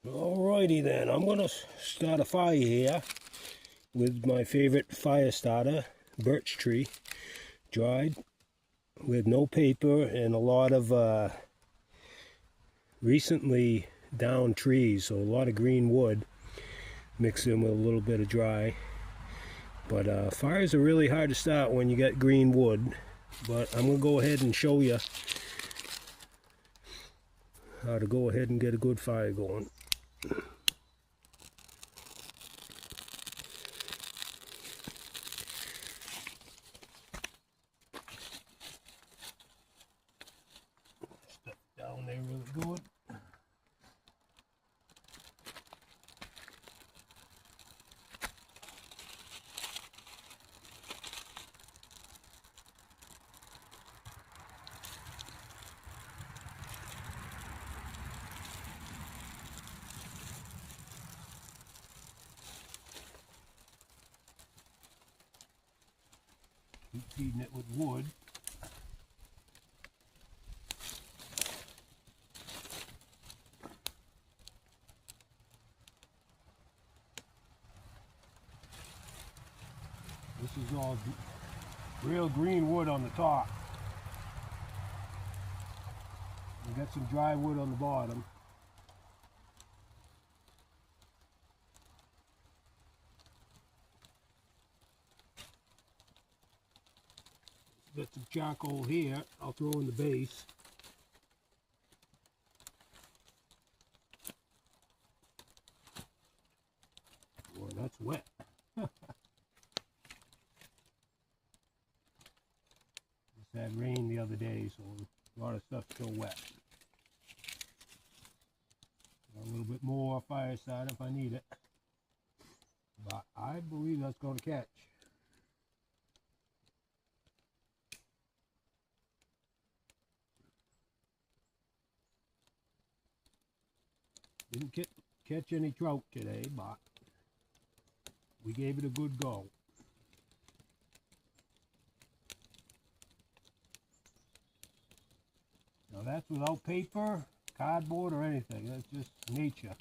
Alrighty then, I'm gonna start a fire here with my favorite fire starter, birch tree, dried with no paper and a lot of recently downed trees, so a lot of green wood mixed in with a little bit of dry. But fires are really hard to start when you got green wood, but I'm gonna go ahead and show you how to go ahead and get a good fire going. Stuff down there really good. Keep feeding it with wood. This is all real green wood on the top. We got some dry wood on the bottom. Got some charcoal here. I'll throw in the base. Boy, that's wet. Just had rain the other day, so a lot of stuff's still wet. Got a little bit more fire starter if I need it. But I believe that's going to catch. Didn't catch any trout today, but we gave it a good go. Now that's without paper, cardboard, or anything. That's just nature.